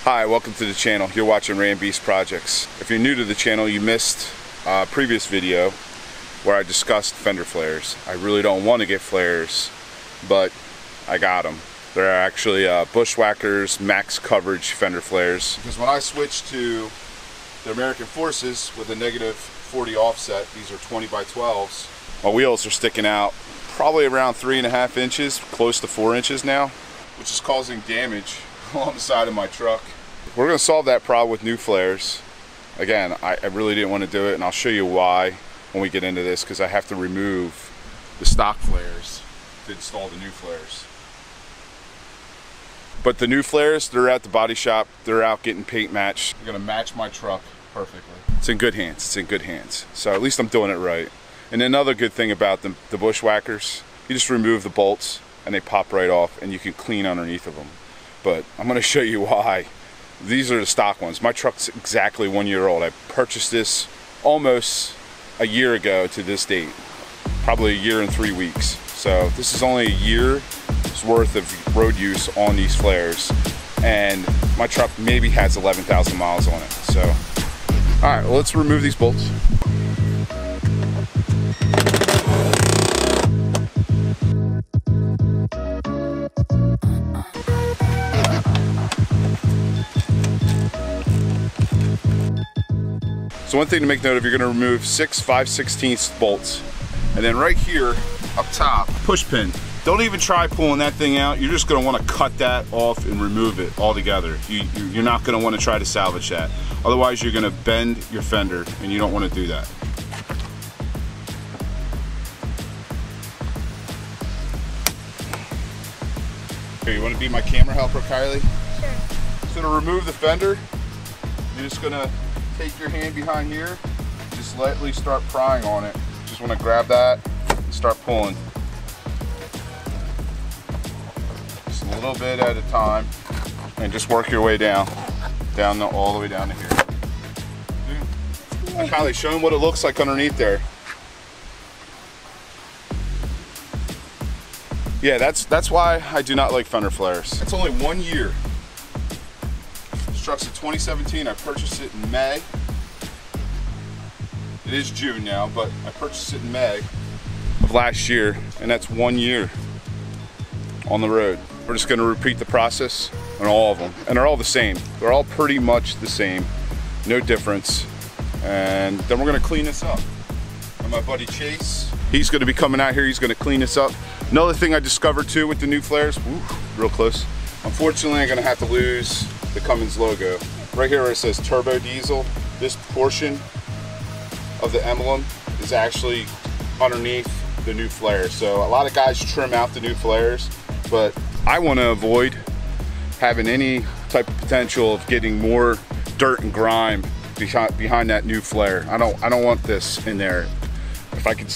Hi, welcome to the channel. You're watching Ram Beast Projects. If you're new to the channel, you missed a previous video where I discussed fender flares. I really don't want to get flares, but I got them. They're actually Bushwhackers max coverage fender flares. Because when I switched to the American Forces with a negative 40 offset, these are 20 by 12s, my wheels are sticking out probably around 3.5 inches, close to 4 inches now, which is causing damage on the side of my truck. We're going to solve that problem with new flares. Again, I really didn't want to do it, and I'll show you why when we get into this, because I have to remove the stock flares to install the new flares. But the new flares, they're at the body shop, they're out getting paint matched. They're going to match my truck perfectly. It's in good hands, it's in good hands. So at least I'm doing it right. And another good thing about the Bushwhackers, you just remove the bolts and they pop right off and you can clean underneath of them. But I'm going to show you why. These are the stock ones. My truck's exactly 1 year old. I purchased this almost a year ago to this date. Probably a year and 3 weeks. So this is only a year's worth of road use on these flares. And my truck maybe has 11,000 miles on it. So, all right, well, let's remove these bolts. So one thing to make note of, you're going to remove 6 5/16 bolts. And then right here, up top, push pin. Don't even try pulling that thing out. You're just going to want to cut that off and remove it altogether. You're not going to want to try to salvage that. Otherwise, you're going to bend your fender, and you don't want to do that. Here, you want to be my camera helper, Kylie? Sure. So to remove the fender, you're just going to take your hand behind here, just lightly start prying on it. Just want to grab that and start pulling. Just a little bit at a time, and just work your way down all the way down to here. Now, Kylie, show them what it looks like underneath there. Yeah, that's why I do not like fender flares. It's only 1 year. This truck's a 2017. I purchased it in May. It is June now, but I purchased it in May of last year, and that's 1 year on the road. We're just gonna repeat the process on all of them, and they're all the same. They're all pretty much the same, no difference. And then we're gonna clean this up. And my buddy Chase, he's gonna be coming out here, he's gonna clean this up. Another thing I discovered too with the new flares, real close. Unfortunately, I'm gonna have to lose the Cummins logo. Right here where it says turbo diesel, this portion of the emblem is actually underneath the new flares. So a lot of guys trim out the new flares, but I want to avoid having any type of potential of getting more dirt and grime behind that new flare. I don't want this in there. If I could,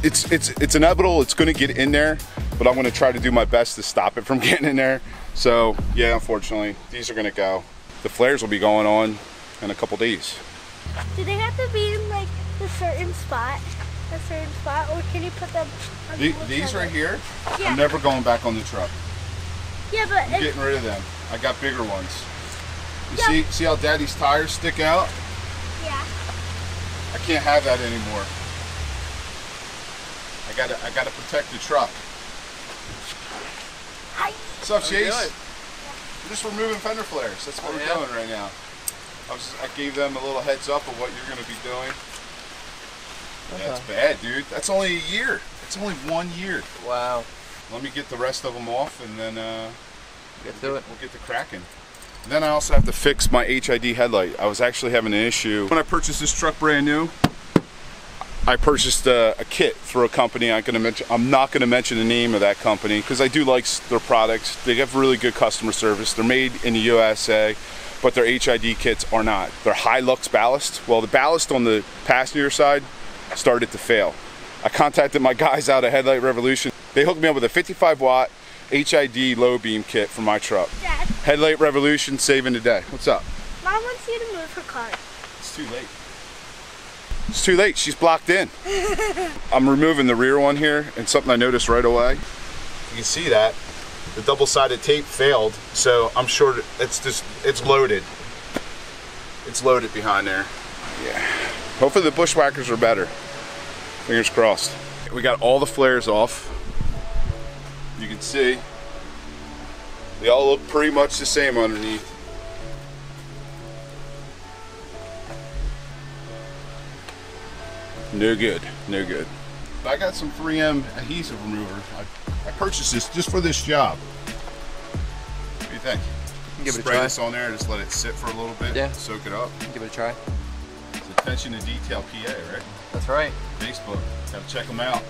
it's inevitable. It's going to get in there, but I'm going to try to do my best to stop it from getting in there. So yeah, unfortunately, these are going to go. The flares will be going on in a couple days. Do they have to be in like a certain spot, or can you put them on These right here, yeah. I'm never going back on the truck. Yeah, but I'm getting rid of them. I got bigger ones. You see how Daddy's tires stick out? Yeah. I can't have that anymore. I gotta protect the truck. Hi. What's up, Chase? We're just removing fender flares. That's what we're doing right now. I gave them a little heads up of what you're going to be doing. Yeah, it's bad, dude. That's only a year. It's only 1 year. Wow. Let me get the rest of them off, and then we'll get to cracking. And then I also have to fix my HID headlight. I was actually having an issue. When I purchased this truck brand new, I purchased a kit through a company. I'm not going to mention the name of that company because I do like their products. They have really good customer service. They're made in the USA. But their HID kits are not. They're Hilux ballast. Well, the ballast on the passenger side started to fail. I contacted my guys out at Headlight Revolution. They hooked me up with a 55 watt HID low beam kit for my truck. Dad. Headlight Revolution saving the day. What's up? Mom wants you to move her car. It's too late. It's too late, she's blocked in. I'm removing the rear one here, and something I noticed right away. You can see that. the double-sided tape failed, so I'm sure it's loaded. It's loaded behind there. Yeah. Hopefully the bushwhackers are better. Fingers crossed. We got all the flares off. You can see they all look pretty much the same underneath. No good, no good. I got some 3M adhesive remover. I purchased this just for this job. What do you think? Give it a Spray try. this on there, just let it sit for a little bit, yeah. Soak it up. Give it a try. It's Attention to Detail PA, right? That's right. Facebook, gotta check them out.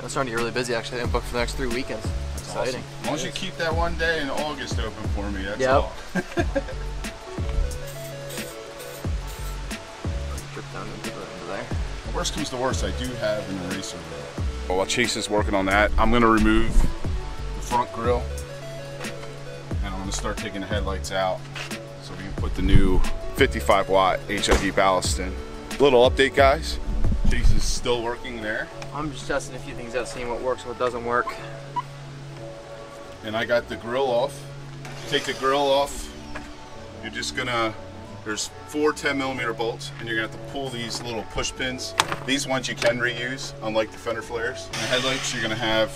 I'm starting to get really busy actually. I'm booked for the next 3 weekends. That's Exciting. awesome. As long as you keep that one day in August open for me, that's yep. all. Drip down into there. Worst comes to worst, I do have an eraser wheel. Well, while Chase is working on that, I'm gonna remove the front grille and I'm gonna start taking the headlights out so we can put the new 55 watt HID ballast in. Little update, guys. Chase is still working there. I'm just testing a few things out, seeing what works, what doesn't work. And I got the grill off. Take the grill off. You're just gonna, there's 4 10mm bolts, and you're gonna have to pull these little push pins. These ones you can reuse, unlike the fender flares. And the headlights, you're gonna have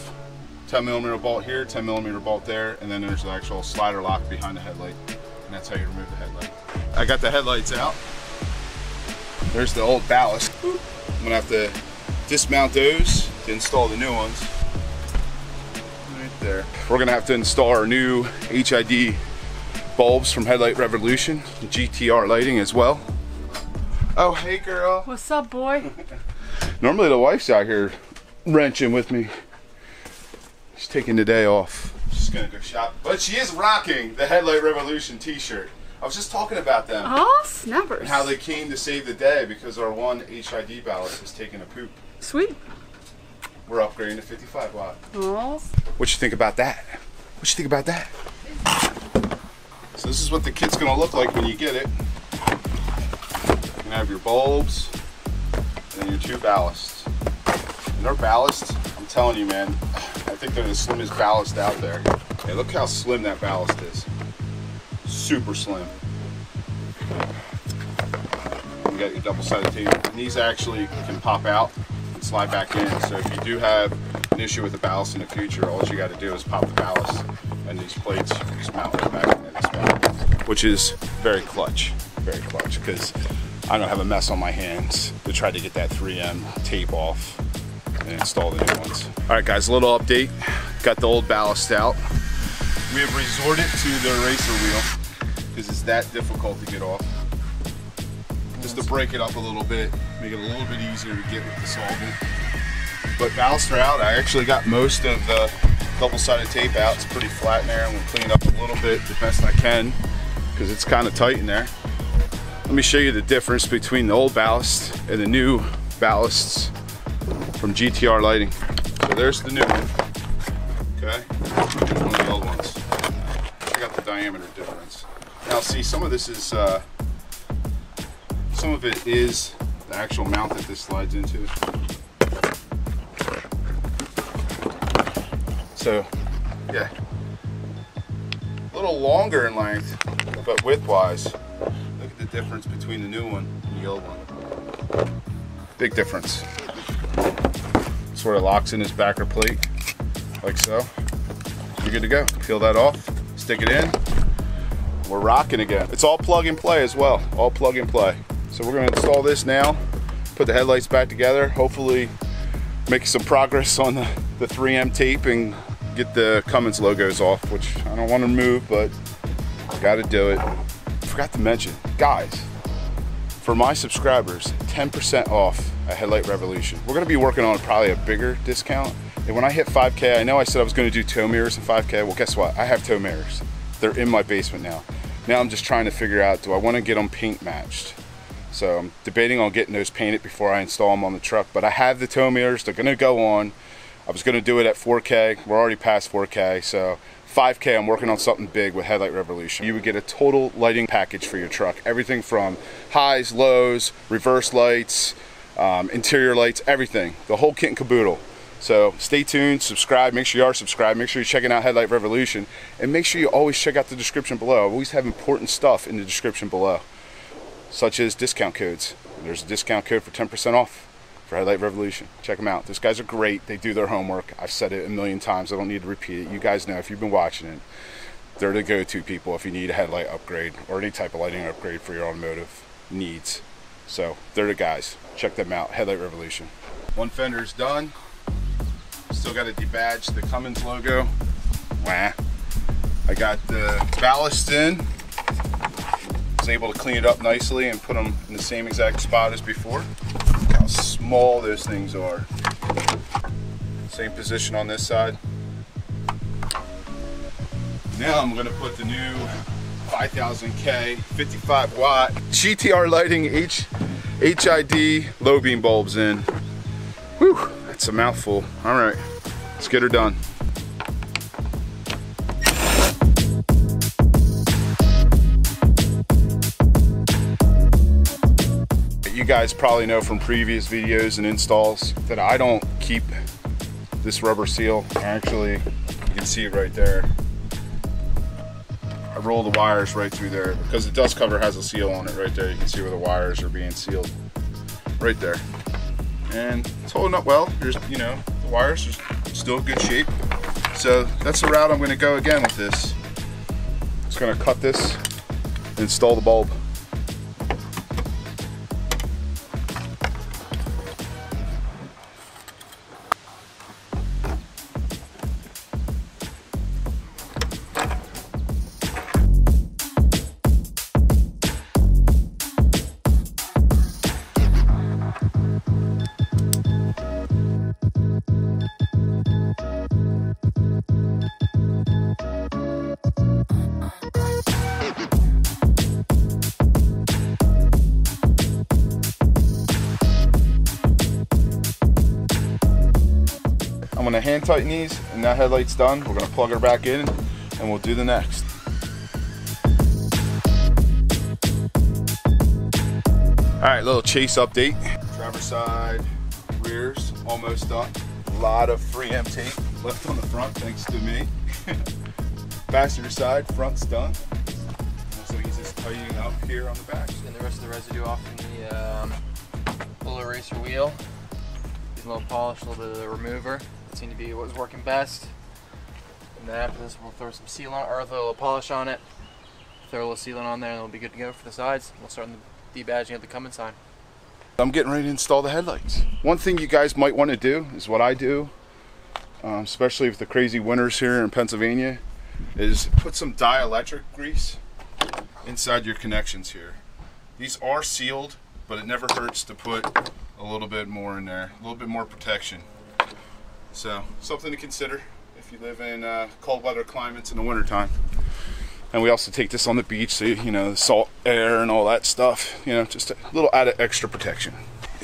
10mm bolt here, 10mm bolt there, and then there's the actual slider lock behind the headlight. And that's how you remove the headlight. I got the headlights out. There's the old ballast. I'm gonna have to dismount those to install the new ones. Right there. We're gonna have to install our new HID bulbs from Headlight Revolution, GTR lighting as well. Oh, hey girl. What's up, boy? Normally the wife's out here wrenching with me. She's taking the day off. She's gonna go shop. But she is rocking the Headlight Revolution t-shirt. I was just talking about them. Oh, snappers. And how they came to save the day because our one HID ballast is taking a poop. Sweet. We're upgrading to 55 watt. Oh. What you think about that? What you think about that? So this is what the kit's gonna look like when you get it. You're gonna have your bulbs and your 2 ballasts. And their ballast, I'm telling you, man, I think they're the slimmest ballast out there. Hey, look how slim that ballast is. Super slim. You got your double-sided tape. And these actually can pop out and slide back in. So if you do have an issue with the ballast in the future, all you got to do is pop the ballast and these plates just mount right back into this ballast. Which is very clutch, because I don't have a mess on my hands to try to get that 3M tape off and install the new ones. All right, guys, a little update. Got the old ballast out. We have resorted to the eraser wheel because it's that difficult to get off. Just to break it up a little bit, make it a little bit easier to get with the solvent. But ballast are out. I actually got most of the double-sided tape out. It's pretty flat in there. I'm gonna clean it up a little bit the best I can because it's kind of tight in there. Let me show you the difference between the old ballast and the new ballasts from GTR lighting. So there's the new one, okay? Here's one of the old ones. Check out the diameter difference. Now see, some of this is, some of it is the actual mount that this slides into. So, yeah, a little longer in length, but width-wise, look at the difference between the new one and the old one. Big difference. Sort of locks in this backer plate, like so. You're good to go. Peel that off, stick it in. We're rocking again. It's all plug and play as well, all plug and play. So we're gonna install this now, put the headlights back together, hopefully make some progress on the 3M tape and get the Cummins logos off, which I don't want to remove, but gotta do it. Forgot to mention, guys, for my subscribers, 10% off at Headlight Revolution. We're gonna be working on probably a bigger discount. And when I hit 5K, I know I said I was gonna do tow mirrors in 5K. Well, guess what? I have tow mirrors. They're in my basement now. Now I'm just trying to figure out, do I wanna get them paint matched? So I'm debating on getting those painted before I install them on the truck, but I have the tow mirrors, they're gonna go on. I was gonna do it at 4K, we're already past 4K, so 5K, I'm working on something big with Headlight Revolution. You would get a total lighting package for your truck. Everything from highs, lows, reverse lights, interior lights, everything. The whole kit and caboodle. So stay tuned, subscribe, make sure you are subscribed, make sure you're checking out Headlight Revolution, and make sure you always check out the description below. I always have important stuff in the description below, such as discount codes. There's a discount code for 10% off for Headlight Revolution. Check them out. Those guys are great. They do their homework. I've said it a million times. I don't need to repeat it. You guys know if you've been watching it. They're the go-to people if you need a headlight upgrade or any type of lighting upgrade for your automotive needs. So they're the guys. Check them out. Headlight Revolution. One fender's done. Still got to debadge the Cummins logo. Wah. I got the ballast in. Was able to clean it up nicely and put them in the same exact spot as before. Look how small those things are. Same position on this side. Now I'm going to put the new 5000K 55 watt GTR lighting HID low beam bulbs in. Whew, that's a mouthful. All right, let's get her done. You guys probably know from previous videos and installs that I don't keep this rubber seal. Actually, you can see it right there. I roll the wires right through there because the dust cover has a seal on it right there. You can see where the wires are being sealed right there. And it's holding up well. There's, you know, the wires are still in good shape. So that's the route I'm going to go again with this. Just going to cut this and install the bulb. I'm gonna hand tighten these, and that headlight's done. We're gonna plug her back in, and we'll do the next. All right, little chase update. Driver's side, rears, almost done. A lot of 3M tape left on the front, thanks to me. Passenger side, front's done. So he's just tightening up here on the back. Getting the rest of the residue off from the little eraser wheel. Using a little polish, a little bit of the remover. That seemed to be what was working best. And then after this, we'll throw some sealant, or throw a little polish on it. Throw a little sealant on there, and it'll be good to go for the sides. We'll start the debadging of the Cummins sign. I'm getting ready to install the headlights. One thing you guys might want to do is what I do, especially with the crazy winters here in Pennsylvania, is put some dielectric grease inside your connections here. These are sealed, but it never hurts to put a little bit more in there, a little bit more protection. So something to consider if you live in cold weather climates in the wintertime. And we also take this on the beach, so you know, the salt air and all that stuff, you know, just a little added extra protection.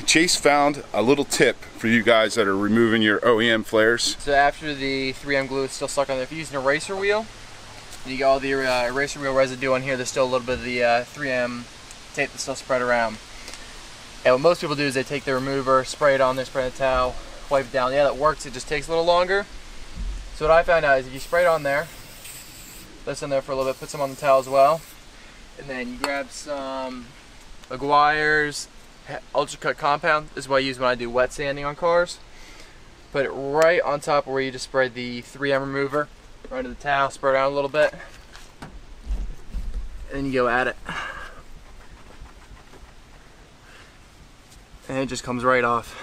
Chase found a little tip for you guys that are removing your OEM flares. So after the 3M glue is still stuck on there, if you use an eraser wheel, you got all the eraser wheel residue on here, there's still a little bit of the 3M tape that's still spread around. And what most people do is they take the remover, spray it on there, spray the towel, wipe it down. Yeah, that works, it just takes a little longer. So what I found out is if you spray it on there, this in there for a little bit, put some on the towel as well, and then you grab some Meguiar's Ultra Cut Compound. This is what I use when I do wet sanding on cars. Put it right on top where you just sprayed the 3M remover, right into the towel, spray it out a little bit, and then you go at it. And it just comes right off.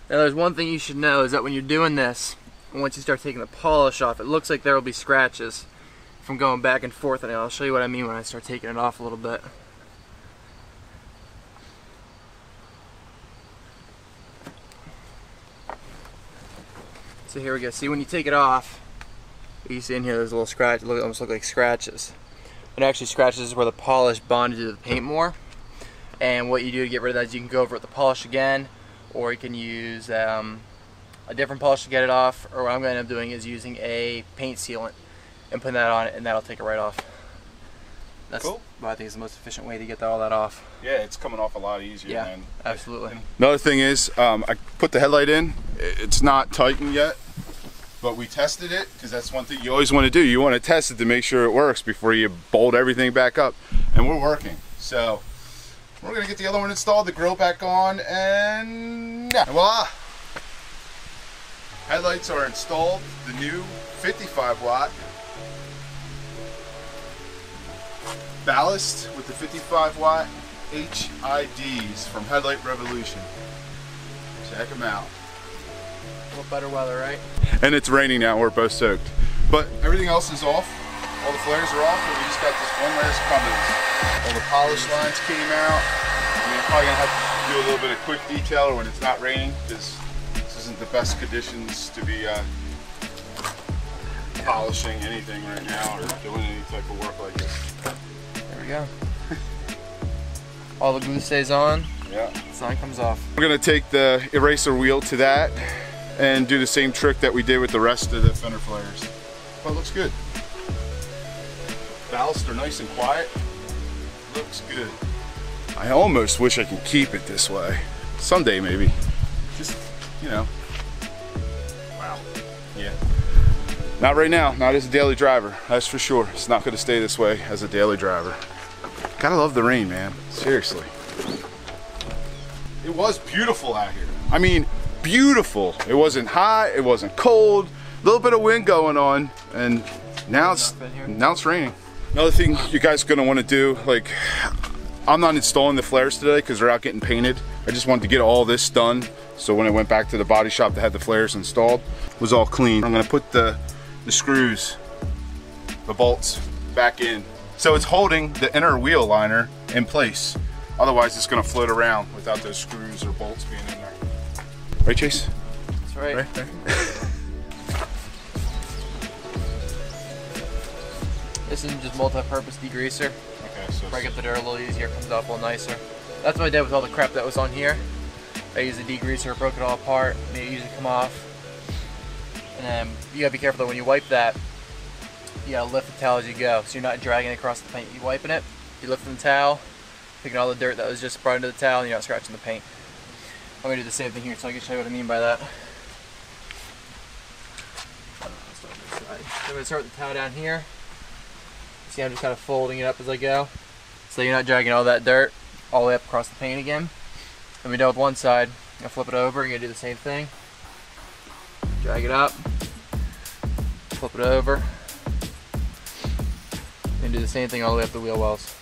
Now there's one thing you should know is that when you're doing this, once you start taking the polish off, it looks like there will be scratches from going back and forth, and I'll show you what I mean when I start taking it off a little bit. So here we go. See, when you take it off, you see in here there's a little scratch. It almost look like scratches. But actually, scratches is where the polish bonded to the paint more. And what you do to get rid of that is you can go over with the polish again, or you can use a different polish to get it off, or what I'm going to end up doing is using a paint sealant and putting that on it, and that'll take it right off. That's cool. what I think is the most efficient way to get all that off. Yeah, it's coming off a lot easier. Yeah, man. absolutely. Another thing is, I put the headlight in. It's not tightened yet, but we tested it because that's one thing you always want to do. You want to test it to make sure it works before you bolt everything back up. And we're working. So we're gonna get the other one installed, the grill back on, and voila! Headlights are installed. The new 55 watt ballast with the 55 watt HIDs from Headlight Revolution. Check them out. A little better weather, right? And it's raining now, we're both soaked. But everything else is off. All the flares are off, and we just got this one last cover. All the polish lines came out. I mean, I'm probably gonna have to do a little bit of quick detailer when it's not raining, because this isn't the best conditions to be polishing anything right now or doing any type of work like this. There we go. All the glue stays on. Yeah. The sign comes off. We're gonna take the eraser wheel to that and do the same trick that we did with the rest of the fender flares. But it looks good. Ballasts are nice and quiet. Looks good. I almost wish I could keep it this way. Someday maybe. Just, you know. Wow. Yeah. Not right now, not as a daily driver, that's for sure. It's not gonna stay this way as a daily driver. Gotta love the rain, man, seriously. It was beautiful out here. I mean, beautiful. It wasn't hot, it wasn't cold, a little bit of wind going on, and now it's raining. Another thing you guys are gonna wanna do, like, I'm not installing the flares today because they're out getting painted. I just wanted to get all this done, so when I went back to the body shop that had the flares installed, it was all clean. I'm gonna put the screws, the bolts back in. So it's holding the inner wheel liner in place. Otherwise it's gonna float around without those screws or bolts being in there. Right, Chase? That's right. Right there. This is just multi-purpose degreaser. Okay, so Break up the dirt a little easier, comes off a little nicer. That's what I did with all the crap that was on here. I used a degreaser, broke it all apart, made it easy to come off. And then you gotta be careful that when you wipe that, you gotta lift the towel as you go, so you're not dragging it across the paint. You wiping it, you lifting the towel, picking all the dirt that was just brought into the towel, and you're not scratching the paint. I'm gonna do the same thing here, so I can show you what I mean by that. So I'm gonna start with the towel down here. See, I'm just kind of folding it up as I go, so you're not dragging all that dirt all the way up across the paint again. When we're done with one side, I'm gonna flip it over. You're gonna do the same thing. Drag it up, flip it over, and do the same thing all the way up the wheel wells.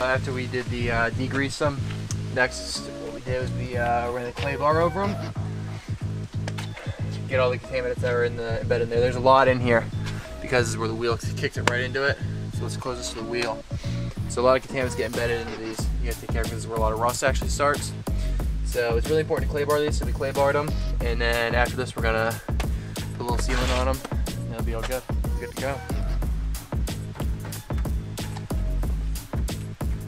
After we did the degrease them, next what we did was we ran the clay bar over them. Get all the contaminants that are embedded in there. There's a lot in here because this is where the wheel kicks it right into it. So let's close this to the wheel. So a lot of contaminants get embedded into these. You have to take care of because this is where a lot of rust actually starts. So it's really important to clay bar these, so we clay barred them. And then after this we're gonna put a little sealant on them and they'll be all good. Good to go.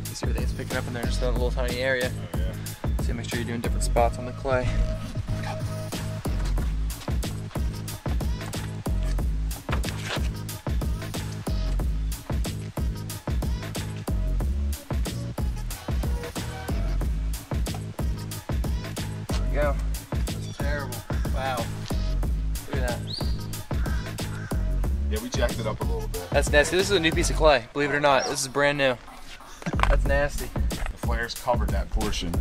You see everything's picking up in there, just in a little tiny area. Oh, yeah. So make sure you're doing different spots on the clay. Go. That's terrible. Wow. Look at that. Yeah, we jacked it up a little bit. That's nasty. This is a new piece of clay. Believe it or not, this is brand new. That's nasty. The flares covered that portion.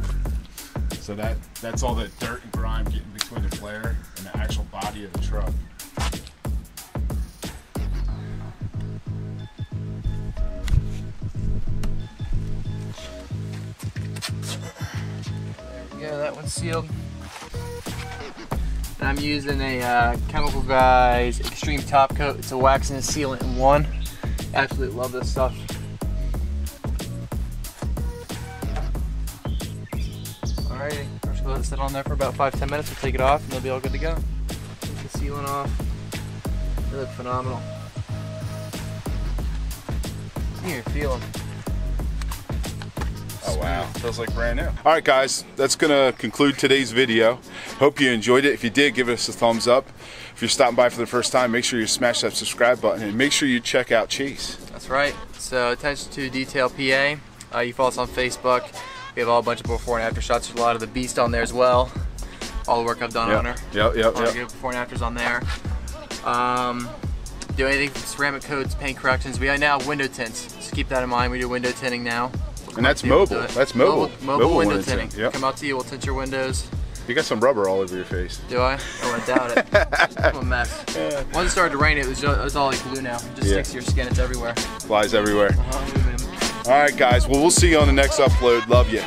So that's all the dirt and grime getting between the flare and the actual body of the truck. Yeah, that one's sealed. And I'm using a Chemical Guys Extreme Top Coat. It's a wax and a sealant in one. Absolutely love this stuff. Alrighty, we're just gonna let it sit on there for about 5-10 minutes. We'll take it off and they'll be all good to go. Take the sealant off. They look phenomenal. You can feel them. Oh wow, feels like brand new. All right guys, that's gonna conclude today's video. Hope you enjoyed it. If you did, give us a thumbs up. If you're stopping by for the first time, make sure you smash that subscribe button and make sure you check out Chase. That's right. So Attention to Detail PA. You follow us on Facebook. We have a bunch of before and after shots. There's a lot of the beast on there as well. All the work I've done on her. Yep. Good before and afters on there. Do anything from ceramic coats, paint corrections. We now have window tints, so keep that in mind. We do window tinting now. And that's mobile. That's mobile. Mobile window tinting. Yep. Come out to you, we'll tint your windows. You got some rubber all over your face. Do I? I wouldn't doubt it. I'm a mess. Once it started to rain, it was all like glue now. It just sticks to your skin, it's everywhere. Flies everywhere. All right guys, well we'll see you on the next upload. Love you.